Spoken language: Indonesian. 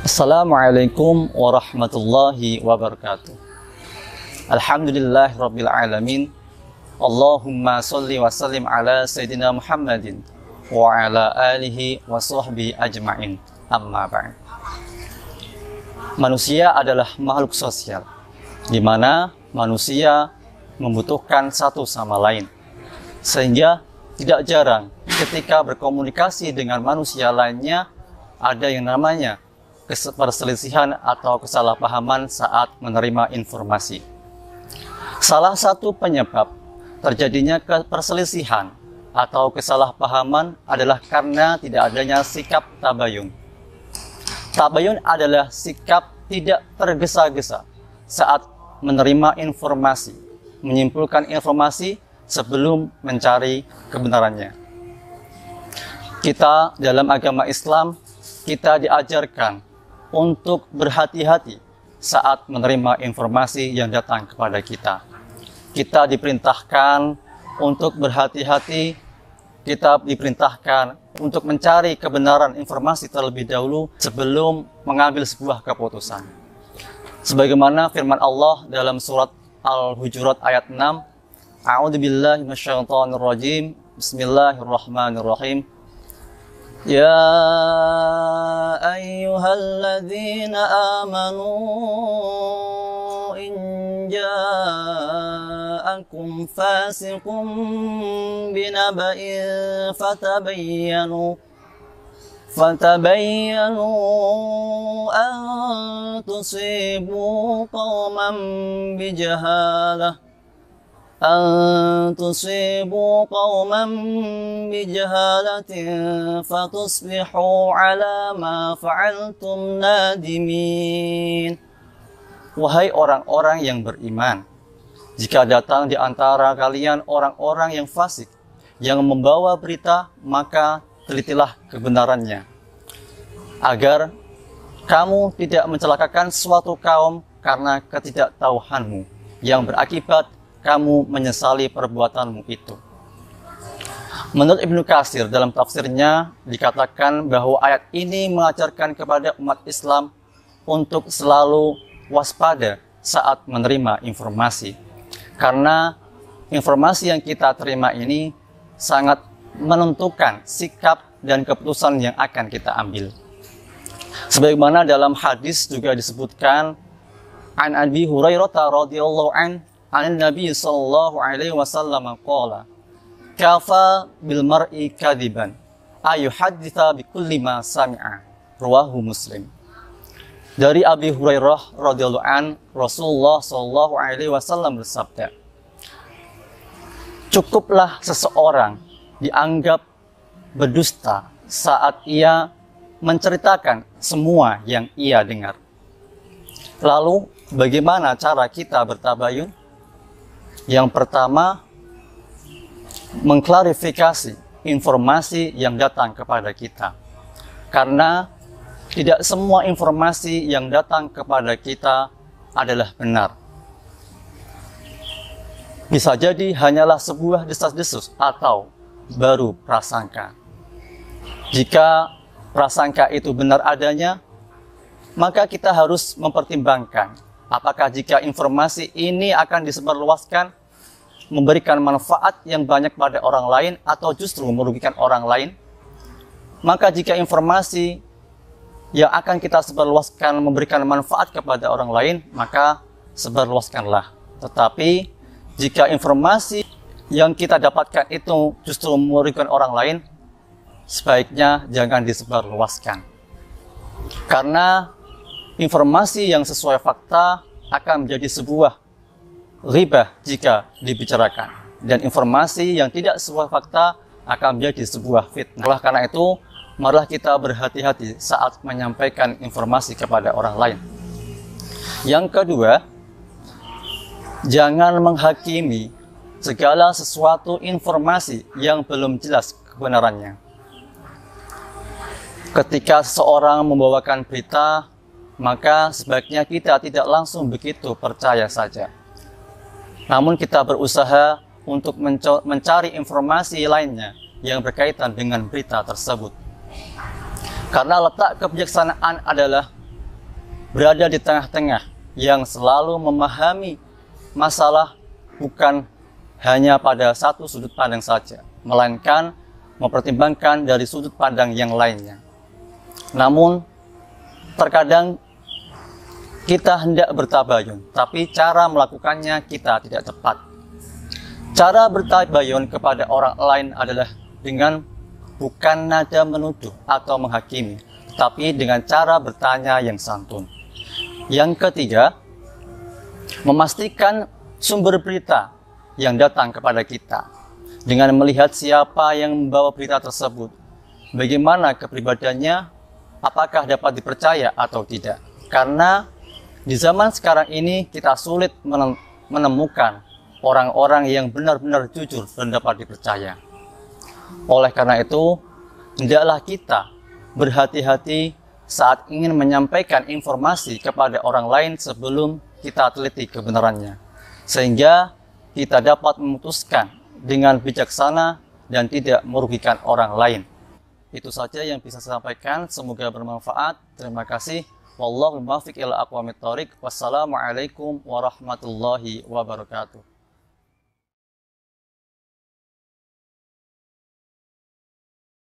Assalamualaikum warahmatullahi wabarakatuh. Alhamdulillahirabbil alamin. Allahumma sholli wa sallim ala sayyidina Muhammadin wa ala alihi wa sahbihi ajma'in. Amma ba'd. Manusia adalah makhluk sosial, di mana manusia membutuhkan satu sama lain. Sehingga tidak jarang ketika berkomunikasi dengan manusia lainnya ada yang namanya perselisihan atau kesalahpahaman saat menerima informasi. Salah satu penyebab terjadinya perselisihan atau kesalahpahaman adalah karena tidak adanya sikap tabayun. Tabayun adalah sikap tidak tergesa-gesa saat menerima informasi, menyimpulkan informasi sebelum mencari kebenarannya. Kita dalam agama Islam, kita diajarkan untuk berhati-hati saat menerima informasi yang datang kepada kita. Kita diperintahkan untuk berhati-hati, kita diperintahkan untuk mencari kebenaran informasi terlebih dahulu sebelum mengambil sebuah keputusan. Sebagaimana firman Allah dalam surat Al-Hujurat ayat 6, A'udzubillahi minasyaitonirrajim, Bismillahirrahmanirrahim. Ya ayyuhalladzina amanu in ja'akum fasiqun binaba'in fatabayyanu an tusibu qauman bijahalah fatusbihu ala ma fa'altum nadimin. Wahai orang-orang yang beriman, jika datang di antara kalian orang-orang yang fasik yang membawa berita, maka telitilah kebenarannya, agar kamu tidak mencelakakan suatu kaum karena ketidaktahuanmu yang berakibat kamu menyesali perbuatanmu itu. Menurut Ibnu Katsir dalam tafsirnya dikatakan bahwa ayat ini mengajarkan kepada umat Islam untuk selalu waspada saat menerima informasi. Karena informasi yang kita terima ini sangat menentukan sikap dan keputusan yang akan kita ambil. Sebagaimana dalam hadis juga disebutkan, an Abi Hurairah radhiyallahu anhu an Nabi sallallahu alaihi wasallam qala kafa bil mar'i kadiban ayuhadditha bi kulli ma sami'a, rawahu Muslim. Dari Abi Hurairah radhiyallahu an, Rasulullah sallallahu alaihi wasallam bersabda, cukuplah seseorang dianggap berdusta saat ia menceritakan semua yang ia dengar. Lalu bagaimana cara kita bertabayun? Yang pertama, mengklarifikasi informasi yang datang kepada kita. Karena tidak semua informasi yang datang kepada kita adalah benar. Bisa jadi hanyalah sebuah desas-desus atau baru prasangka. Jika prasangka itu benar adanya, maka kita harus mempertimbangkan apakah jika informasi ini akan disebarluaskan memberikan manfaat yang banyak pada orang lain atau justru merugikan orang lain. Maka jika informasi yang akan kita sebarluaskan memberikan manfaat kepada orang lain, maka sebarluaskanlah. Tetapi jika informasi yang kita dapatkan itu justru merugikan orang lain, sebaiknya jangan disebarluaskan. Karena informasi yang sesuai fakta akan menjadi sebuah ghibah jika dibicarakan, dan informasi yang tidak sesuai fakta akan menjadi sebuah fitnah. Oleh karena itu, marilah kita berhati-hati saat menyampaikan informasi kepada orang lain. Yang kedua, jangan menghakimi segala sesuatu informasi yang belum jelas kebenarannya. Ketika seseorang membawakan berita, maka sebaiknya kita tidak langsung begitu percaya saja. Namun kita berusaha untuk mencari informasi lainnya yang berkaitan dengan berita tersebut. Karena letak kebijaksanaan adalah berada di tengah-tengah yang selalu memahami masalah bukan hanya pada satu sudut pandang saja, melainkan mempertimbangkan dari sudut pandang yang lainnya. Namun, terkadang kita hendak bertabayun, tapi cara melakukannya kita tidak tepat. Cara bertabayun kepada orang lain adalah dengan bukan nada menuduh atau menghakimi, tapi dengan cara bertanya yang santun. Yang ketiga, memastikan sumber berita yang datang kepada kita dengan melihat siapa yang membawa berita tersebut, bagaimana kepribadiannya, apakah dapat dipercaya atau tidak. Karena di zaman sekarang ini kita sulit menemukan orang-orang yang benar-benar jujur dan dapat dipercaya. Oleh karena itu, hendaklah kita berhati-hati saat ingin menyampaikan informasi kepada orang lain sebelum kita teliti kebenarannya, sehingga kita dapat memutuskan dengan bijaksana dan tidak merugikan orang lain. Itu saja yang bisa saya sampaikan, semoga bermanfaat. Terima kasih. Wallahul muwaffiq ila aqwamit thoriq. Wassalamualaikum warahmatullahi wabarakatuh.